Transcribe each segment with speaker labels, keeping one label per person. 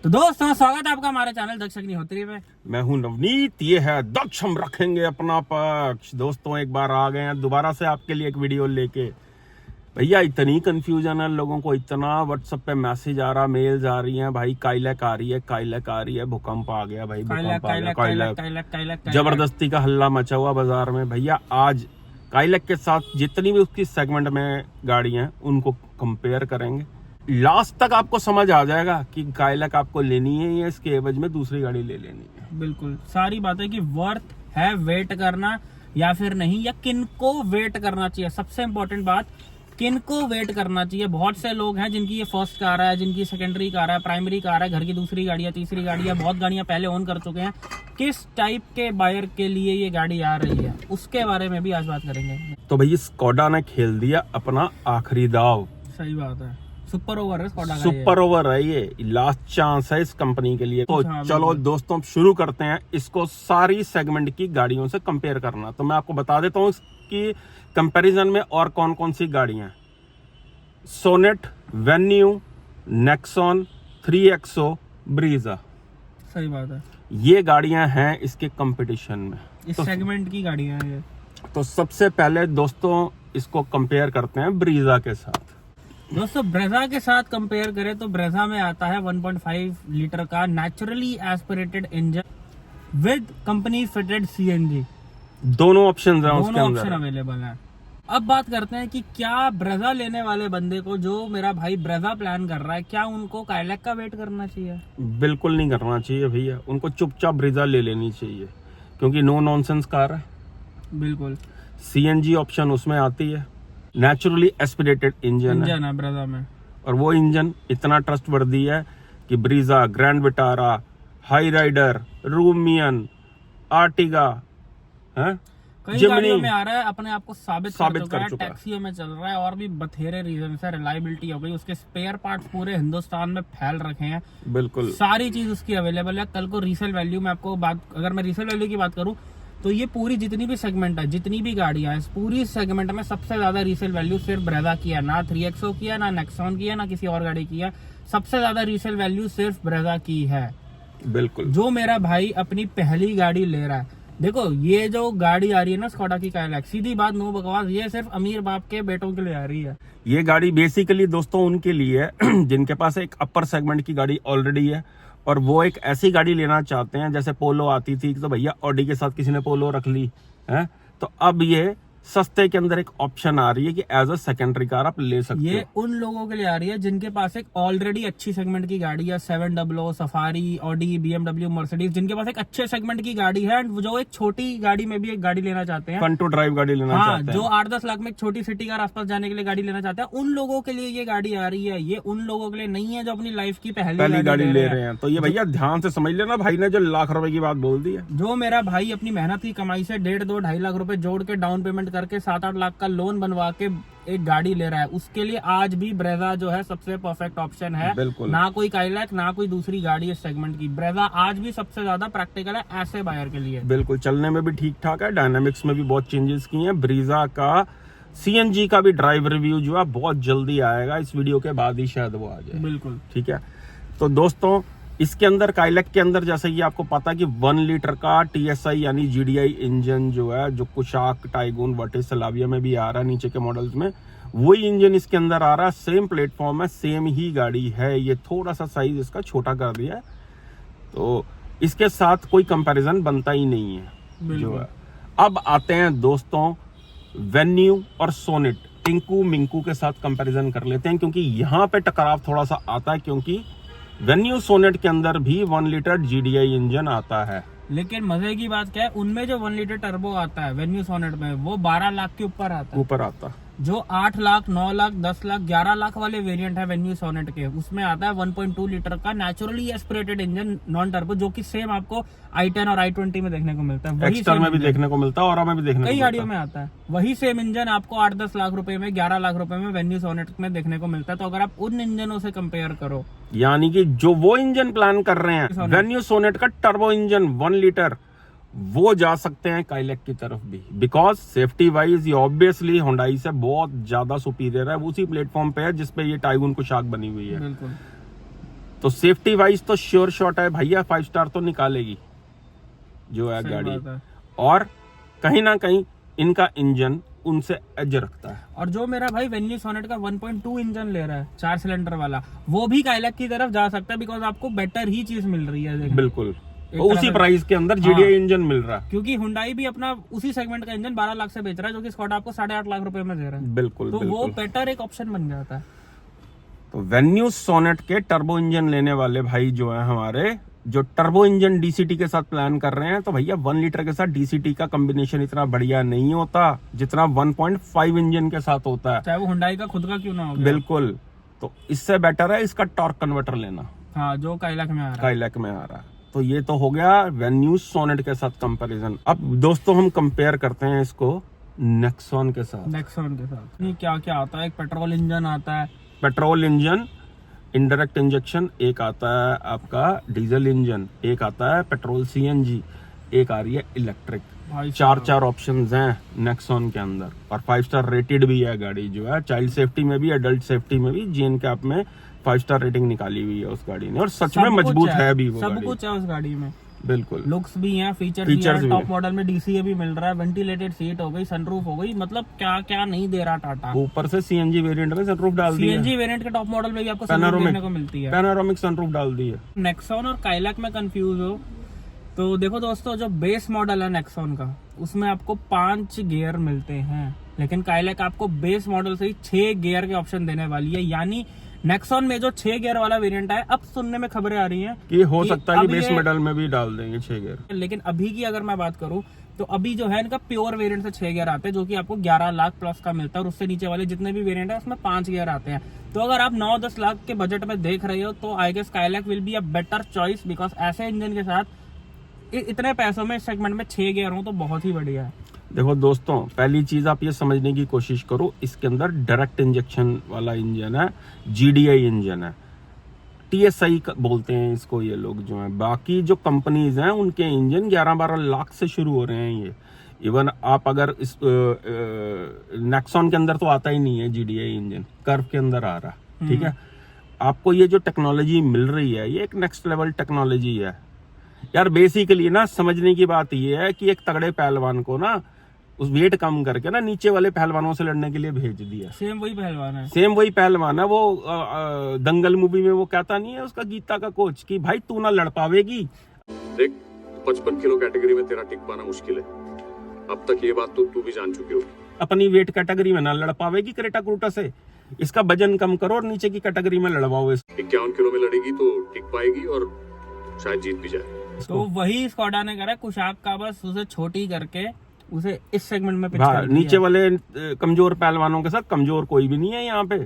Speaker 1: तो दोस्तों स्वागत है आपका हमारे चैनल दक्ष अग्निहोत्री में।
Speaker 2: मैं हूं नवनीत, ये है दक्ष, हम रखेंगे अपना पक्ष। दोस्तों एक बार आ गए हैं दोबारा से आपके लिए एक वीडियो लेके। भैया इतनी कंफ्यूजन है लोगों को, इतना व्हाट्सएप पे मैसेज आ रहा, मेल्स आ रही हैं, भाई काइलैक आ रही है, काइलैक आ रही है, भूकंप आ गया भाई, भूकंप आ गया, काइलैक जबरदस्ती का हल्ला मचा हुआ बाजार में। भैया आज काइलैक के साथ जितनी भी उसकी सेगमेंट में गाड़ियां हैं उनको कंपेयर करेंगे। लास्ट तक आपको समझ आ जाएगा कि काइलैक आपको लेनी है या इसके एवज में दूसरी गाड़ी ले लेनी है।
Speaker 1: बिल्कुल सारी बातें कि वर्थ है वेट करना या फिर नहीं, या किनको वेट करना चाहिए। सबसे इम्पोर्टेंट बात, किनको वेट करना चाहिए। बहुत से लोग हैं जिनकी ये फर्स्ट कार है, जिनकी सेकेंडरी कार है, प्राइमरी कार है, घर की दूसरी गाड़ी है, तीसरी गाड़ी है, बहुत गाड़ियां पहले ओन कर चुके हैं। किस टाइप के बायर के लिए ये गाड़ी आ रही है उसके बारे में भी आज बात करेंगे।
Speaker 2: तो भैया स्कोडा ने खेल दिया अपना आखिरी दाव।
Speaker 1: सही बात है, सुपर ओवर है स्कोडा का,
Speaker 2: सुपर ओवर है ये, लास्ट चांस है इस कंपनी के लिए। तो चलो दोस्तों शुरू करते हैं इसको सारी सेगमेंट की गाड़ियों से कंपेयर करना। तो मैं आपको बता देता हूँ इसकी कंपैरिजन में और कौन कौन सी गाड़ियां हैं। Sonet, Venue, Nexon, 3XO, Brezza.
Speaker 1: सही बात है,
Speaker 2: ये गाड़ियां हैं इसके कंपटीशन में,
Speaker 1: इस सेगमेंट की गाड़ियां हैं ये।
Speaker 2: तो सबसे पहले दोस्तों इसको कंपेयर करते हैं ब्रीजा के साथ।
Speaker 1: दोस्तों ब्रेजा के साथ कंपेयर करें तो ब्रेजा में आता है 1.5 लीटर का naturally aspirated engine with company fitted CNG.
Speaker 2: दोनों ऑप्शन हैं उसके
Speaker 1: दोनों
Speaker 2: अंदर,
Speaker 1: ऑप्शन अवेलेबल हैं। अब बात करते हैं कि क्या ब्रेजा लेने वाले बंदे को, जो मेरा भाई ब्रेजा प्लान कर रहा है, क्या उनको काइलैक का वेट करना चाहिए?
Speaker 2: बिल्कुल नहीं करना चाहिए भैया, उनको चुपचाप ब्रीजा ले लेनी चाहिए क्योंकि नो नॉनसेंस कार है।
Speaker 1: बिल्कुल
Speaker 2: सीएनजी ऑप्शन उसमें आती है, नेचुरली एस्पिरेटेड इंजन
Speaker 1: है ब्रेजा में,
Speaker 2: और वो इंजन इतना ट्रस्टवर्दी है कि Brezza, Grand Vitara, Hyryder, Rumion, Ertiga,
Speaker 1: कई गाड़ियों में आ रहा है, अपने आप को साबित कर चुका है,
Speaker 2: चुका है।
Speaker 1: टैक्सियों में चल रहा है और भी बथेरे रीजन से। रिलायबिलिटी हो गई, उसके स्पेयर पार्ट्स पूरे हिंदुस्तान में फैल रखे हैं।
Speaker 2: बिल्कुल
Speaker 1: सारी चीज उसकी अवेलेबल है। कल को रीसेल वैल्यू में आपको बात, अगर मैं रीसेल वैल्यू की बात करूं तो ये पूरी जितनी भी सेगमेंट है, जितनी भी गाड़ियां हैं, पूरी सेगमेंट में सबसे ज्यादा रीसेल वैल्यू सिर्फ ब्रेजा की है। ना 3XO की है, ना नेक्सॉन की है, ना किसी और गाड़ी की है। सबसे ज्यादा रीसेल वैल्यू सिर्फ ब्रेजा की है।
Speaker 2: बिल्कुल,
Speaker 1: जो मेरा भाई अपनी पहली गाड़ी ले रहा है, देखो ये जो गाड़ी आ रही है ना स्कोडा की काइलैक, सीधी बात, नो बकवास, ये सिर्फ अमीर बाप के बेटों के लिए आ रही है।
Speaker 2: ये गाड़ी बेसिकली दोस्तों उनके लिए है जिनके पास एक अपर सेगमेंट की गाड़ी ऑलरेडी है और वो एक ऐसी गाड़ी लेना चाहते हैं। जैसे पोलो आती थी तो भैया ऑडी के साथ किसी ने पोलो रख ली है, तो अब ये सस्ते के अंदर एक ऑप्शन आ रही है कि एज अ सेकेंडरी कार आप ले सकते हो।
Speaker 1: ये उन लोगों के लिए आ रही है जिनके पास एक ऑलरेडी अच्छी सेगमेंट की गाड़ी है, 700, सफारी, ऑडी, BMW, मर्सिडीज, जिनके पास एक अच्छे सेगमेंट की गाड़ी है, जो एक छोटी गाड़ी में भी एक गाड़ी लेना चाहते हैं,
Speaker 2: फन टू ड्राइव गाड़ी लेना चाहते हैं,
Speaker 1: जो 8-10 लाख में एक छोटी सिटी कार आसपास जाने के लिए गाड़ी लेना चाहते हैं, उन लोगों के लिए ये गाड़ी आ रही है। ये उन लोगों के लिए नहीं है जो अपनी लाइफ की पहली
Speaker 2: गाड़ी ले रहे हैं। तो ये भैया ध्यान से समझ लेना, भाई ने जो लाख रुपए की बात बोल दी है,
Speaker 1: जो मेरा भाई अपनी मेहनत की कमाई से 1.5-2-2.5 लाख रुपए जोड़ के डाउन पेमेंट करके 7-8 लाख का लोन बनवा के एक गाड़ी ले रहा है, उसके लिए आज भी ब्रेजा जो है सबसे परफेक्ट ऑप्शन है।
Speaker 2: बिल्कुल,
Speaker 1: ना कोई काइलैक, ना कोई दूसरी गाड़ी इस सेगमेंट की। ब्रेजा आज भी सबसे ज्यादा प्रैक्टिकल है ऐसे बायर के लिए।
Speaker 2: बिल्कुल, चलने में भी ठीक ठाक है, डायनामिक्स में भी बहुत चेंजेस किए हैं। ब्रीजा का सीएनजी का भी ड्राइव रिव्यू जो है बहुत जल्दी आएगा, इस वीडियो के बाद ही शायद वो आ जाए।
Speaker 1: बिल्कुल
Speaker 2: ठीक है। तो दोस्तों इसके अंदर काइलैक के अंदर जैसे कि आपको पता है कि 1 लीटर का TSI यानी GDI इंजन जो है, जो कुशाक, टाइगून, वर्टिस, सलाविया में भी आ रहा है नीचे के मॉडल्स में, वही इंजन इसके अंदर आ रहा है। सेम प्लेटफॉर्म है, सेम ही गाड़ी है, ये थोड़ा सा साइज इसका छोटा कर दिया है, तो इसके साथ कोई कंपैरिजन बनता ही नहीं है जो है। अब आते हैं दोस्तों वेन्यू और सोनेट, टिंकू मिंकू के साथ कंपैरिजन कर लेते हैं, क्योंकि यहाँ पे टकराव थोड़ा सा आता है, क्योंकि वेन्यू सोनेट के अंदर भी 1 लीटर GDI इंजन आता है।
Speaker 1: लेकिन मजे की बात क्या है, उनमें जो 1 लीटर टर्बो आता है वेन्यू सोनेट में, वो 12 लाख के ऊपर आता है। जो 8 लाख, 9 लाख, 10 लाख, 11 लाख वाले वेरिएंट है वेन्यू सोनेट के, उसमें आता है 1.2 लीटर का naturally aspirated engine non turbo, जो कि सेम आपको i10 और i20 में देखने को मिलता है। वही
Speaker 2: एक्स्ट्रा में भी देखने को मिलता है और में भी देखने को
Speaker 1: कई गाड़ियों में आता है। वही सेम इंजन आपको 8-10 लाख रुपए में, 11 लाख रुपए में वेन्यू सोनेट में देखने को मिलता है। तो अगर आप उन इंजनों से कंपेयर करो,
Speaker 2: यानी कि जो वो इंजन प्लान कर रहे हैं वेन्यू सोनेट का टर्बो इंजन 1 लीटर, वो जा सकते हैं काइलैक की तरफ भी, बिकॉज सेफ्टी वाइज ये ऑब्वियसली हुंडई से बहुत ज्यादा सुपीरियर है। उसी प्लेटफॉर्म पे है जिसपे ये टाइगून कुशाक बनी हुई है।
Speaker 1: बिल्कुल।
Speaker 2: तो सेफ्टी वाइज तो श्योर शॉट है भैया, 5 स्टार तो निकालेगी जो है
Speaker 1: सही
Speaker 2: गाड़ी।
Speaker 1: बात है।
Speaker 2: और कहीं ना कहीं इनका इंजन उनसे एज रखता है।
Speaker 1: और जो मेरा भाई वेन्यू सोनेट का 1.2 इंजन ले रहा है 4 सिलेंडर वाला, वो भी काइलैक की तरफ जा सकता है, बिकॉज आपको बेटर ही चीज मिल रही है। देखिए,
Speaker 2: बिल्कुल,
Speaker 1: एक
Speaker 2: उसी
Speaker 1: तरह से-
Speaker 2: प्राइस के अंदर जीडीआई इंजन मिल रहा है।
Speaker 1: क्योंकि हुंडई भी अपना उसी सेगमेंट का इंजन 12 लाख से बेच रहा है, जो कि स्कॉडा आपको 8.5 लाख रुपए में दे रहा है।
Speaker 2: बिल्कुल
Speaker 1: तो वो
Speaker 2: बिल्कुल।
Speaker 1: बेटर एक ऑप्शन बन जाता है।
Speaker 2: तो वेन्यू सोनेट के टर्बो इंजन लेने वाले भाई जो है हमारे, जो टर्बो इंजन डीसीटी के साथ प्लान कर रहे हैं, तो भैया 1 लीटर के साथ डीसीटी का कॉम्बिनेशन इतना बढ़िया नहीं होता जितना 1.5 इंजन के साथ होता है।
Speaker 1: चाहे वो हुंडई का खुद का क्यों ना हो गया।
Speaker 2: बिल्कुल, तो इससे बेटर है इसका टॉर्क कन्वर्टर लेना,
Speaker 1: हाँ, जो काइलैक में आ रहा है।
Speaker 2: काइलैक में आ रहा है। तो ये तो हो गया वेन्यू सोनेट के साथ कंपैरिजन। अब दोस्तों हम कंपेयर करते हैं इसको नेक्सॉन के साथ।
Speaker 1: नेक्सॉन के साथ नहीं, क्या क्या आता है, एक पेट्रोल इंजन आता है,
Speaker 2: पेट्रोल इंजन इनडायरेक्ट इंजेक्शन, एक आता है आपका डीजल इंजन, एक आता है पेट्रोल सीएनजी, एक आ रही है इलेक्ट्रिक।
Speaker 1: भाई
Speaker 2: चार ऑप्शंस हैं नेक्सॉन के अंदर, और 5 स्टार रेटेड भी है गाड़ी जो है, चाइल्ड सेफ्टी में भी, एडल्ट सेफ्टी में भी, जीएन कैप में 5 स्टार रेटिंग निकाली हुई है उस गाड़ी ने, और सच में
Speaker 1: सब कुछ
Speaker 2: मजबूत है भी वो
Speaker 1: सब
Speaker 2: गाड़ी।
Speaker 1: कुछ है उस गाड़ी में।
Speaker 2: बिल्कुल,
Speaker 1: लुक्स भी हैं, फीचर्स भी
Speaker 2: फीचर्स
Speaker 1: हैं,
Speaker 2: भी
Speaker 1: टॉप
Speaker 2: हैं।
Speaker 1: मॉडल में डीसीए भी मिल रहा है, वेंटिलेटेड सीट हो गई, सनरूफ हो गई, मतलब क्या क्या नहीं दे रहा टाटा।
Speaker 2: ऊपर से सीएनजी वेरिएंट में सनरूफ डाल दी है,
Speaker 1: सीएनजी वेरिएंट के टॉप मॉडल में भी आपको सनरूफ
Speaker 2: पैनोरामिक
Speaker 1: देखने को मिलती है।
Speaker 2: पैनोरामिक सनरूफ डाल दी है।
Speaker 1: नेक्सॉन और काइलैक में कंफ्यूज हो तो देखो दोस्तों, जो बेस मॉडल है नेक्सॉन का, उसमें आपको 5 गियर मिलते हैं, लेकिन काइलैक आपको बेस मॉडल से ही 6 गियर के ऑप्शन देने वाली है। यानी नेक्सॉन में जो 6 गियर वाला वेरिएंट है, अब सुनने में खबरें आ रही हैं
Speaker 2: कि हो सकता है कि
Speaker 1: अब
Speaker 2: बेस
Speaker 1: ये-
Speaker 2: मॉडल में भी डाल देंगे 6 गियर।
Speaker 1: लेकिन अभी की अगर मैं बात करूं तो अभी जो है इनका प्योर वेरिएंट से 6 गियर आते हैं, जो कि आपको 11 लाख प्लस का मिलता है, और उससे नीचे वाले जितने भी वेरिएंट है उसमें 5 गियर आते हैं। तो अगर आप 9-10 लाख के बजट में देख रहे हो तो I guess Kylaq will be a better choice, because ऐसे इंजन के साथ इतने पैसों में इस सेगमेंट में 6 गियर हो तो बहुत ही बढ़िया है।
Speaker 2: देखो दोस्तों, पहली चीज आप ये समझने की कोशिश करो, इसके अंदर डायरेक्ट इंजेक्शन वाला इंजन है, जीडीआई इंजन है, टीएसआई बोलते हैं इसको ये लोग जो हैं। बाकी जो कंपनीज हैं उनके इंजन 11-12 लाख से शुरू हो रहे हैं ये। इवन आप अगर इस नेक्सॉन के अंदर तो आता ही नहीं है जीडीआई इंजन, कर्व के अंदर आ रहा है, ठीक है। आपको ये जो टेक्नोलॉजी मिल रही है, ये एक नेक्स्ट लेवल टेक्नोलॉजी है यार। बेसिकली ना समझने की बात ये है कि एक तगड़े पहलवान को ना उस वेट कम करके ना नीचे वाले पहलवानों से लड़ने के लिए भेज दिया।
Speaker 1: सेम वही पहलवान है।
Speaker 2: सेम वही पहलवान है वो। दंगल मूवी में वो कहता नहीं है उसका गीता का कोच कि भाई तू ना लड़ पावेगी।
Speaker 3: देख, 55 किलो कैटेगरी में तेरा टिक पाना मुश्किल है। अब तक ये बात तो तू भी जान चुकी होगी।
Speaker 2: अपनी वेट कैटेगरी में ना लड़ पावेगी क्रेटा क्रूटा से। इसका वजन कम करो और नीचे की कैटेगरी में लड़वाओ।
Speaker 3: 51 किलो में लड़ेगी तो टिक पाएगी और शायद जीत भी जाए।
Speaker 1: तो वही स्कॉडा ने करा, कुशाक का बस उसे छोटी करके उसे इस सेगमेंट में पिच कर
Speaker 2: नीचे
Speaker 1: दिया।
Speaker 2: वाले कमजोर पहलवानों के साथ कमजोर कोई भी नहीं है यहाँ पे,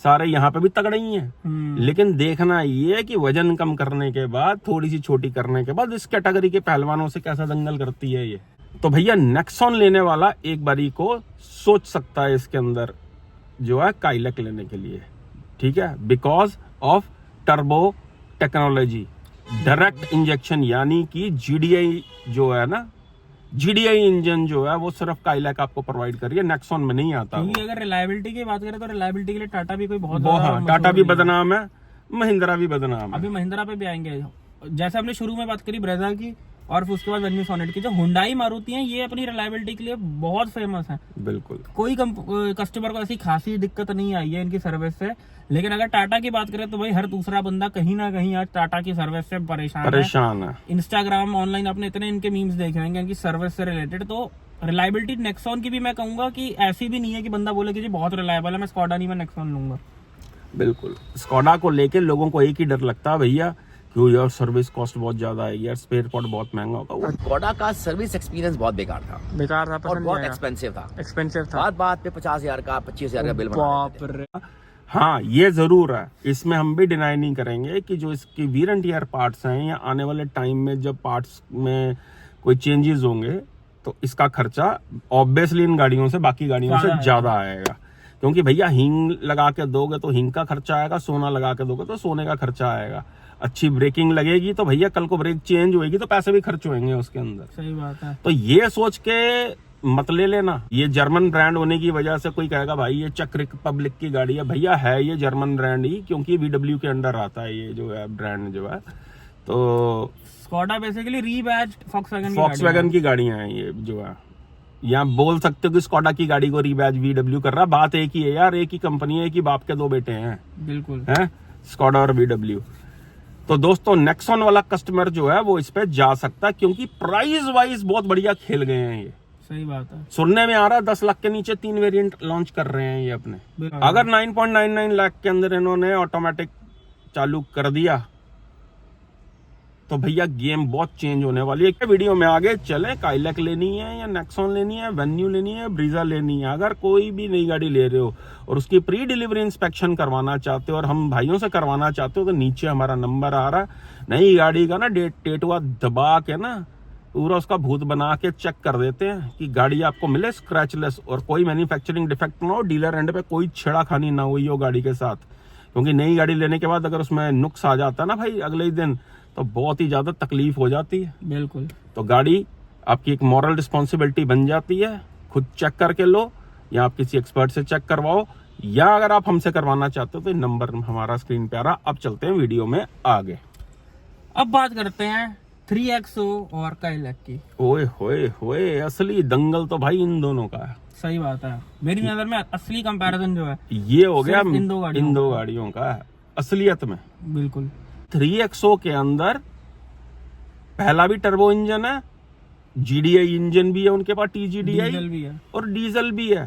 Speaker 2: सारे यहाँ पे भी तगड़े ही हैं। लेकिन देखना ये है कि वजन कम करने के बाद, थोड़ी सी छोटी करने के बाद, इस कैटेगरी के पहलवानों से कैसा दंगल करती है ये। तो भैया नेक्सॉन लेने वाला एक बारी को सोच सकता है इसके अंदर जो है काइलैक लेने के लिए, ठीक है, because of turbo technology, direct injection, यानी कि जीडीआई जो है ना, जीडीआई इंजन जो है वो सिर्फ काइलैक आपको प्रोवाइड कर रही है, नेक्सॉन में नहीं आता।
Speaker 1: क्योंकि अगर रिलायबिलिटी की बात करें तो रिलायबिलिटी के लिए टाटा भी कोई बहुत
Speaker 2: वो
Speaker 1: ज्यादा
Speaker 2: हाँ, टाटा
Speaker 1: मशहूर
Speaker 2: भी
Speaker 1: नहीं है।
Speaker 2: बदनाम है, महिंद्रा भी बदनाम है।
Speaker 1: अभी महिंद्रा पे भी आएंगे। जैसे हमने शुरू में बात करी ब्रेजा की और फिर उसके बाद वेन्यू सोनेट की, जो हुंडई मारुति है ये अपनी रिलायबिलिटी के लिए बहुत फेमस है।
Speaker 2: बिल्कुल।
Speaker 1: कोई कस्टमर को ऐसी खासी दिक्कत नहीं आई है इनकी सर्विस से। लेकिन अगर टाटा की बात करें तो भाई हर दूसरा बंदा कहीं ना कहीं आज टाटा की सर्विस से परेशान है। इंस्टाग्राम ऑनलाइन आपने इतने इनके मीम्स देखे होंगे इनकी सर्विस से रिलेटेड। तो रिलायबिलिटी नेक्सॉन की भी मैं कहूंगा कि ऐसी भी नहीं है कि बंदा बोले कि जी बहुत रिलायबल है, मैं स्कॉडा नहीं, मैं नेक्सॉन लूंगा।
Speaker 2: बिल्कुल। स्कॉडा को लेके लोगों को एक ही डर लगता है भैया, क्यों यार सर्विस कॉस्ट बहुत ज्यादा है यार, स्पेयर पार्ट बहुत महंगा होगा।
Speaker 4: स्कोडा का सर्विस एक्सपीरियंस बहुत बेकार था
Speaker 1: बेकार था,
Speaker 4: और बहुत एक्सपेंसिव था।
Speaker 1: एक्सपेंसिव
Speaker 4: बात बात पे 50,000 का 25,000 का बिल बना देते थे।
Speaker 2: हाँ, ये जरूर है, इसमें हम भी डिनाई नहीं करेंगे कि जो इसकी वीर एंड टीयर पार्ट्स हैं, या आने वाले टाइम में जब पार्ट्स में कोई चेंजेस होंगे तो इसका खर्चा ऑब्वियसली इन गाड़ियों से, बाकी गाड़ियों से ज्यादा आएगा। क्योंकि भैया हींग लगा के दोगे तो हींग का खर्चा आएगा, सोना लगा के दोगे तो सोने का खर्चा आएगा। अच्छी ब्रेकिंग लगेगी तो भैया कल को ब्रेक चेंज होएगी तो पैसे भी खर्च होंगे उसके अंदर।
Speaker 1: सही बात है।
Speaker 2: तो ये सोच के मत ले लेना। ये जर्मन ब्रांड होने की वजह से कोई कहेगा भाई ये चेक रिपब्लिक की गाड़ी है, भैया है ये जर्मन ब्रांड ही, क्योंकि VW के अंडर आता है ये जो है ब्रांड जो है। तो
Speaker 1: स्कोडा बेसिकली रीबैज
Speaker 2: फॉक्सवैगन की गाड़ियां हैं ये जो है। यहाँ बोल सकते हो कि स्कोडा की गाड़ी को रीबैज VW कर रहा, बात एक ही है यार, एक ही कंपनी है, एक ही बाप के दो बेटे हैं।
Speaker 1: बिल्कुल
Speaker 2: है स्कोडा और VW। तो दोस्तों नेक्सॉन वाला कस्टमर जो है वो इस पे जा सकता है, क्योंकि प्राइस वाइज बहुत बढ़िया खेल गए हैं ये।
Speaker 1: सही बात है।
Speaker 2: सुनने में आ रहा है 10 लाख के नीचे 3 वेरिएंट लॉन्च कर रहे हैं ये अपने। अगर 9.99 लाख के अंदर इन्होंने ऑटोमेटिक चालू कर दिया तो भैया गेम बहुत चेंज होने वाली है। वीडियो में आगे चले, काइलैक लेनी है या नेक्सॉन लेनी है, वेन्यू लेनी है, ब्रीजा लेनी है। अगर कोई भी नई गाड़ी ले रहे हो और उसकी प्री डिलीवरी इंस्पेक्शन करवाना चाहते हो और हम भाइयों से करवाना चाहते हो तो नीचे हमारा नंबर आ रहा है। नई गाड़ी का ना टेटुआ दबा के ना पूरा उसका भूत बना के चेक कर देते हैं कि गाड़ी आपको मिले स्क्रैचलेस और कोई मैन्युफैक्चरिंग डिफेक्ट ना हो, डीलर एंड पे कोई छेड़ाखानी ना हुई हो गाड़ी के साथ। क्योंकि नई गाड़ी लेने के बाद अगर उसमें नुक्स आ जाता है ना भाई अगले ही दिन, तो बहुत ही ज्यादा तकलीफ हो जाती है।
Speaker 1: बिल्कुल।
Speaker 2: तो गाड़ी आपकी एक मॉरल रिस्पॉन्सिबिलिटी बन जाती है, खुद चेक करके लो या आप किसी एक्सपर्ट से चेक करवाओ, या अगर आप हमसे करवाना चाहते हो तो नंबर हमारा स्क्रीन पे आ रहा। अब चलते हैं वीडियो में आगे।
Speaker 1: अब बात करते हैं 3XO और काइलैक की।
Speaker 2: ओए होए होए, असली दंगल तो भाई इन दोनों का है।
Speaker 1: सही बात है, मेरी नजर में असली कंपैरिजन जो है
Speaker 2: ये हो गया
Speaker 1: सिर्फ
Speaker 2: इन दो गाड़ियों का है असलियत में।
Speaker 1: बिल्कुल।
Speaker 2: 3XO के अंदर पहला भी टर्बो इंजन है, GDI इंजन भी है उनके पास, TGDI
Speaker 1: डीजल भी है
Speaker 2: और डीजल भी है।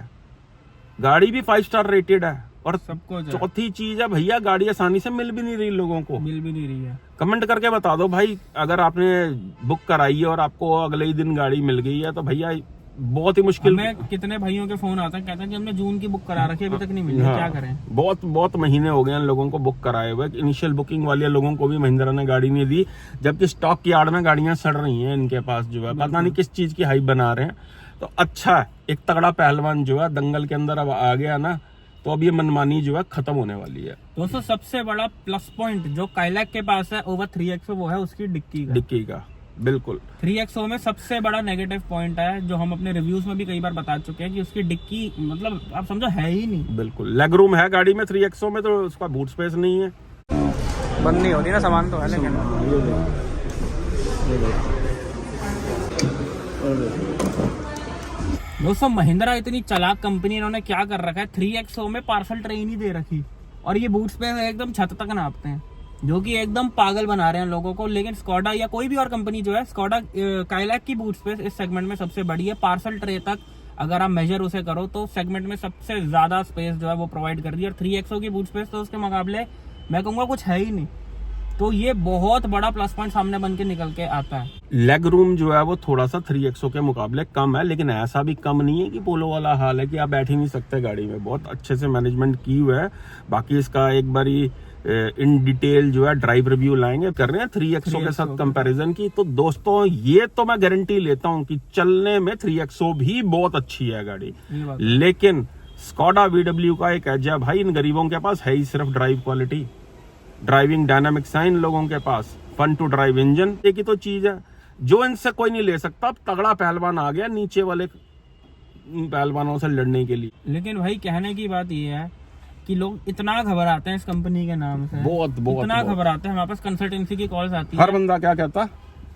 Speaker 2: गाड़ी भी 5 स्टार रेटेड है और
Speaker 1: सबको
Speaker 2: चौथी चीज है भैया गाड़ी आसानी से मिल भी नहीं रही लोगों को।
Speaker 1: मिल भी नहीं रही है।
Speaker 2: कमेंट करके बता दो भाई, अगर आपने बुक कराई है और आपको अगले ही दिन गाड़ी मिल गई है तो भैया बहुत ही मुश्किल।
Speaker 1: हमें कितने भाइयों के फोन आते हैं, कहते हैं कि हमने जून की बुक करा रखी है, अभी तक नहीं मिली।
Speaker 2: हाँ,
Speaker 1: क्या करें।
Speaker 2: बहुत महीने हो गए हैं लोगों को बुक कराए हुए। इनिशियल बुकिंग वाले लोगों को भी महिंद्रा ने गाड़ी नहीं दी, जबकि स्टॉक यार्ड में गाड़ियां सड़ रही हैं इनके पास जो है, पता नहीं किस चीज की हाइप बना रहे हैं। तो अच्छा है, एक तगड़ा पहलवान जो है दंगल के अंदर अब आ गया ना, तो अब ये मनमानी जो है खत्म होने वाली है।
Speaker 1: दोस्तों सबसे बड़ा प्लस पॉइंट जो काइलैक के पास है ओवर 3XO वो है उसकी डिक्की का।
Speaker 2: बिल्कुल।
Speaker 1: 3XO में सबसे बड़ा नेगेटिव पॉइंट है जो हम अपने रिव्यूज में भी कई बार बता चुके हैं कि उसकी डिक्की मतलब आप समझो है ही नहीं।
Speaker 2: बिल्कुल। लेग रूम है गाड़ी में 3XO में, तो उसका बूट स्पेस नहीं है।
Speaker 1: बंद नहीं होती ना, सामान तो है लेकिन। दोस्तों महिंद्रा इतनी चालाक कंपनी, इन्होंने क्या कर रखा है 3XO में पार्सल ट्रे नहीं दे रखी और ये बूट स्पेस एकदम छत तक नापते हैं, जो कि एकदम पागल बना रहे हैं लोगों को। लेकिन स्कोडा या कोई भी और कंपनी जो है, स्कोडा काइलैक की बूट स्पेस इस सेगमेंट में सबसे बड़ी है। पार्सल ट्रे तक अगर आप मेजर उसे करो तो सेगमेंट में सबसे ज्यादा स्पेस जो है वो प्रोवाइड कर रही है। और 3XO की बूट स्पेस तो उसके मुकाबले मैं कहूँगा कुछ है ही नहीं। तो ये बहुत बड़ा प्लस पॉइंट सामने बन के निकल के आता है।
Speaker 2: लेग रूम जो है वो थोड़ा सा 3XO के मुकाबले कम है, लेकिन ऐसा भी कम नहीं है कि पोलो वाला हाल है कि आप बैठ ही नहीं सकते गाड़ी में। बहुत अच्छे से मैनेजमेंट की हुआ है। बाकी इसका एक बारी इन डिटेल जो है ड्राइव रिव्यू लाएंगे, कर रहे हैं 3XO के साथ कंपैरिजन की। तो दोस्तों ये तो मैं गारंटी लेता हूं कि चलने में 3XO भी बहुत अच्छी है गाड़ी, लेकिन स्कोडा VW का एक एज है भाई, इन गरीबों के पास है ही सिर्फ ड्राइव क्वालिटी, ड्राइविंग डायनामिक्स है इन लोगों के पास, फन टू ड्राइव इंजन। एक ही तो चीज है जो इनसे कोई नहीं ले सकता। अब तगड़ा पहलवान आ गया नीचे वाले पहलवानों से लड़ने के लिए।
Speaker 1: लेकिन भाई कहने की बात ये है कि लोग इतना घबराते हैं इस कंपनी के नाम से, इतना घबराते हैं। हमारे पास कंसल्टेंसी की कॉल्स आती है,
Speaker 2: हर बंदा क्या कहता,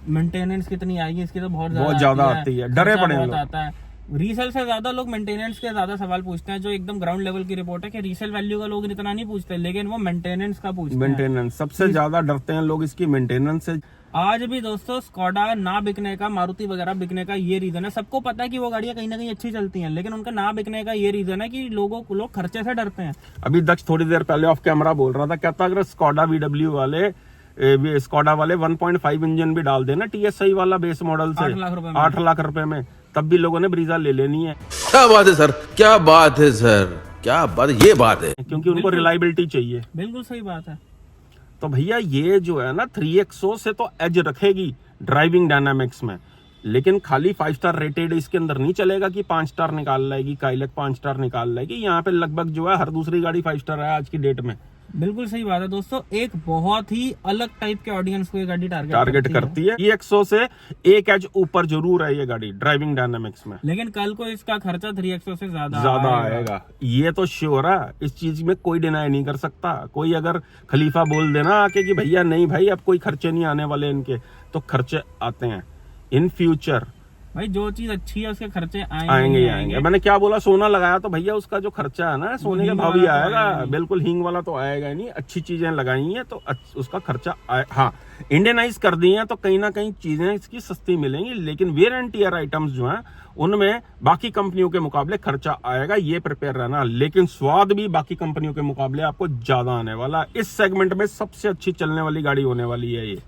Speaker 1: मेंटेनेंस कितनी आएगी इसकी, तो बहुत
Speaker 2: ज्यादा आती है, डरे पड़े लोग।
Speaker 1: आता है रीसेल से ज्यादा लोग मेंटेनेंस के ज्यादा सवाल पूछते हैं, जो एकदम ग्राउंड लेवल की रिपोर्ट है कि रीसेल वैल्यू का लोग इतना नहीं पूछते, लेकिन वो मेंटेनेंस का पूछते हैं।
Speaker 2: मेंटेनेंस सबसे ज्यादा डरते हैं लोग इसकी, मेंटेनेंस से।
Speaker 1: आज भी दोस्तों स्कोडा ना बिकने का, मारुति वगैरह बिकने का ये रीजन है, सबको पता है कि वो गाड़ियां कहीं ना कहीं अच्छी चलती हैं, लेकिन उनका ना बिकने का ये रीजन है कि लोग खर्चे से डरते हैं।
Speaker 2: अभी दक्ष थोड़ी देर पहले ऑफ कैमरा बोल रहा था, कहता अगर स्कोडा VW वाले स्कोडा वाले 1.5 इंजन भी डाल देना TSI वाला बेस मॉडल से 8 लाख रुपए में, तब भी लोगों ने ब्रीजा ले लेनी है।
Speaker 5: क्या बात है सर, क्या बात है सर, क्या बात, ये बात है,
Speaker 2: क्योंकि उनको रिलायबिलिटी चाहिए।
Speaker 1: बिल्कुल सही बात है।
Speaker 2: तो भैया ये जो है ना 3XO से तो एज रखेगी ड्राइविंग डायनामिक्स में, लेकिन खाली 5 स्टार रेटेड इसके अंदर नहीं चलेगा कि 5 स्टार निकाल लाएगी, काइलैक 5 स्टार निकाल लाएगी। यहाँ पे लगभग जो है हर दूसरी गाड़ी 5 स्टार है आज की डेट में।
Speaker 1: बिल्कुल सही बात है दोस्तों, एक बहुत ही अलग टाइप के ऑडियंस को ये गाड़ी
Speaker 2: टारगेट करती है। EXO से एक एज ऊपर जरूर है ये गाड़ी ड्राइविंग डायनामिक्स में,
Speaker 1: लेकिन कल को इसका खर्चा 3XO से ज्यादा
Speaker 2: आएगा, ये तो श्योर है। इस चीज में कोई डिनाई नहीं कर सकता। कोई अगर खलीफा बोल देना आके कि भैया नहीं भाई अब कोई खर्चे नहीं आने वाले इनके, तो खर्चे आते हैं इन फ्यूचर।
Speaker 1: भाई जो चीज अच्छी है उसके खर्चे
Speaker 2: आएंगे ही आएंगे। मैंने क्या बोला, सोना लगाया तो भैया उसका जो खर्चा है ना सोने के भाव ही आएगा। बिल्कुल हींग वाला तो आएगा ही नहीं। अच्छी चीजें लगाई हैं तो उसका खर्चा हाँ इंडियनाइज कर दी है तो कहीं ना कहीं चीजें इसकी सस्ती मिलेंगी, लेकिन वेयर एंड टीयर आइटम्स जो हैं उनमें बाकी कंपनियों के मुकाबले खर्चा आएगा, ये प्रिपेयर रहना। लेकिन स्वाद भी बाकी कंपनियों के मुकाबले आपको ज्यादा आने वाला। इस सेगमेंट में सबसे अच्छी चलने वाली गाड़ी होने वाली है ये,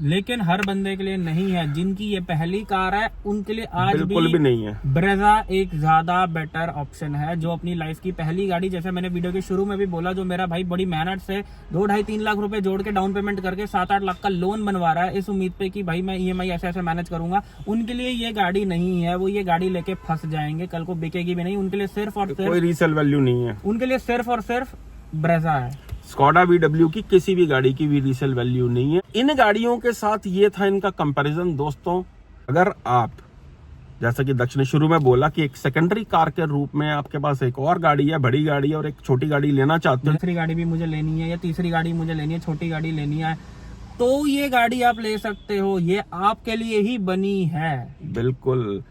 Speaker 1: लेकिन हर बंदे के लिए नहीं है। जिनकी ये पहली कार है उनके लिए आज
Speaker 2: बिल्कुल भी नहीं है।
Speaker 1: ब्रेजा एक ज्यादा बेटर ऑप्शन है, जो अपनी लाइफ की पहली गाड़ी, जैसे मैंने वीडियो के शुरू में भी बोला, जो मेरा भाई बड़ी मेहनत से 2-2.5-3 लाख रुपए जोड़ के डाउन पेमेंट करके 7-8 लाख का लोन बनवा रहा है इस उम्मीद पे कि भाई मैं EMI ऐसे ऐसे मैनेज करूंगा, उनके लिए ये गाड़ी नहीं है। वो ये गाड़ी लेके फंस जाएंगे, कल को बिकेगी भी नहीं। उनके लिए सिर्फ और सिर्फ
Speaker 2: कोई रीसेल वैल्यू नहीं है,
Speaker 1: उनके लिए सिर्फ और सिर्फ ब्रेजा है।
Speaker 2: स्कोडा VW की किसी भी गाड़ी की भी रीसेल वैल्यू नहीं है। इन गाड़ियों के साथ ये था इनका कंपैरिजन दोस्तों। अगर आप जैसा कि दक्ष ने शुरू में बोला कि एक सेकेंडरी कार के रूप में आपके पास एक और गाड़ी है, बड़ी गाड़ी है और एक छोटी गाड़ी लेना चाहते हो,
Speaker 1: दूसरी गाड़ी भी मुझे लेनी है या तीसरी गाड़ी मुझे लेनी है, छोटी गाड़ी लेनी है, तो ये गाड़ी आप ले सकते हो। ये आपके लिए ही बनी है।
Speaker 2: बिल्कुल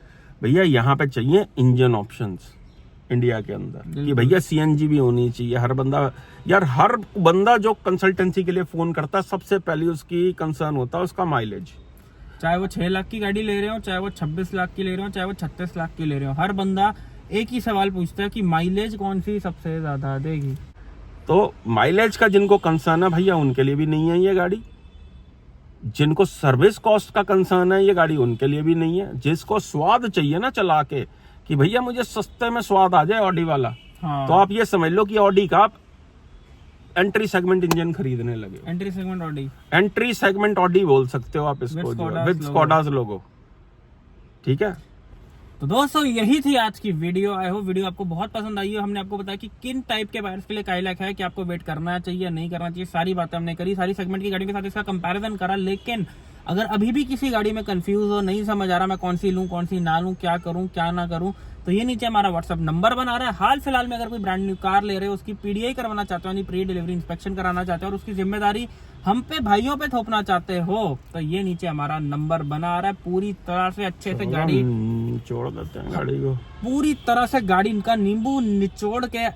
Speaker 2: भैया। यहाँ पे चाहिए इंजन ऑप्शंस इंडिया के अंदर कि भैया CNG भी होनी चाहिए। हर बंदा जो कंसल्टेंसी के लिए फोन करता है सबसे पहले उसकी कंसर्न होता है उसका माइलेज।
Speaker 1: चाहे वो 6 लाख की गाड़ी ले रहे हो, चाहे वो 26 लाख की ले रहे हो, चाहे वो 36 लाख की ले रहे हो, हर बंदा एक ही सवाल पूछता है कि माइलेज कौन सी सबसे ज्यादा देगी।
Speaker 2: तो माइलेज का जिनको कंसर्न है भैया उनके लिए भी नहीं है ये गाड़ी। जिनको सर्विस कॉस्ट का कंसर्न है ये गाड़ी उनके लिए भी नहीं है। जिसको स्वाद चाहिए ना चला के कि भैया मुझे सस्ते में स्वाद आ जाए ऑडी वाला,
Speaker 1: हाँ।
Speaker 2: तो आप ये समझ लो कि ऑडी का आप एंट्री सेगमेंट इंजन खरीदने लगे।
Speaker 1: एंट्री सेगमेंट
Speaker 2: ऑडी बोल सकते हो आप इसको, विद स्कोडास लोगो। ठीक है।
Speaker 1: तो दोस्तों यही थी आज की वीडियो। आई होप वीडियो आपको बहुत पसंद आई हो। हमने आपको बताया कि किन टाइप के बायर्स के लिए काइलैक है, कि आपको वेट करना चाहिए या नहीं करना चाहिए, सारी बातें हमने करी, सारी सेगमेंट की गाड़ियों के साथ इसका कंपैरिजन करा। लेकिन अगर अभी भी किसी गाड़ी में कंफ्यूज हो, नहीं समझ आ रहा मैं कौन सी लूं कौन सी ना लूं, क्या करूं क्या ना करूं, तो ये नीचे हमारा व्हाट्सअप नंबर बना रहा है। हाल फिलहाल में अगर कोई ब्रांड न्यू कार ले रहे हो, उसकी PDI करवाना चाहते हो, यानी प्री डिलीवरी इंस्पेक्शन कराना चाहते हो और उसकी जिम्मेदारी हम पे भाइयों पे थोपना चाहते हो, तो ये नीचे हमारा नंबर बना आ रहा है। पूरी तरह से अच्छे से गाड़ी
Speaker 2: निचोड़ देते हैं गाड़ी को,
Speaker 1: पूरी तरह से गाड़ी इनका नींबू निचोड़ के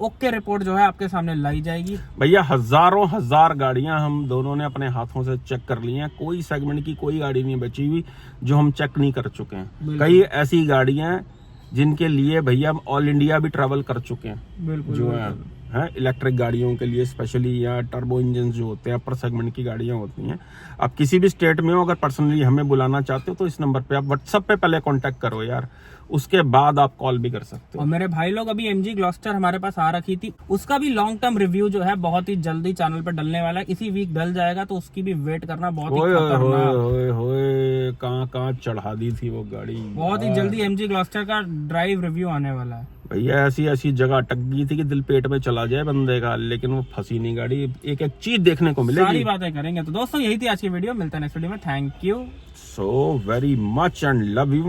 Speaker 1: ओके रिपोर्ट जो है आपके सामने लाई जाएगी।
Speaker 2: भैया हजार गाड़ियां हम दोनों ने अपने हाथों से चेक कर ली हैं। कोई सेगमेंट की कोई गाड़ी नहीं बची हुई जो हम चेक नहीं कर चुके हैं। कई ऐसी गाड़ियां जिनके लिए भैया हम ऑल इंडिया भी ट्रैवल कर चुके हैं,
Speaker 1: बिल्कुल
Speaker 2: जो है इलेक्ट्रिक गाड़ियों के लिए स्पेशली, या टर्बो इंजन जो होते हैं अपर सेगमेंट की गाड़ियां होती हैं। आप किसी भी स्टेट में हो, अगर पर्सनली हमें बुलाना चाहते हो तो इस नंबर पे आप व्हाट्सएप पे पहले कांटेक्ट करो यार, उसके बाद आप कॉल भी कर सकते हो।
Speaker 1: और मेरे भाई लोग अभी MG ग्लॉस्टर हमारे पास आ रखी थी, उसका भी लॉन्ग टर्म रिव्यू जो है बहुत ही जल्दी चैनल पे डलने वाला है। इसी वीक डल जाएगा, तो उसकी भी वेट करना बहुत ही खतरनाक।
Speaker 2: कहाँ चढ़ा दी थी वो गाड़ी।
Speaker 1: बहुत ही जल्दी MG ग्लॉस्टर का ड्राइव रिव्यू आने वाला है।
Speaker 2: भैया ऐसी जगह अटक गई थी कि दिल पेट में चला जाए बंदे का, लेकिन वो फंसी नहीं गाड़ी। एक एक चीज देखने को मिलेगी,
Speaker 1: सारी बातें करेंगे। तो दोस्तों यही थी आज की वीडियो, मिलता है नेक्स्ट वीडियो में। Thank you
Speaker 2: so very much and love you.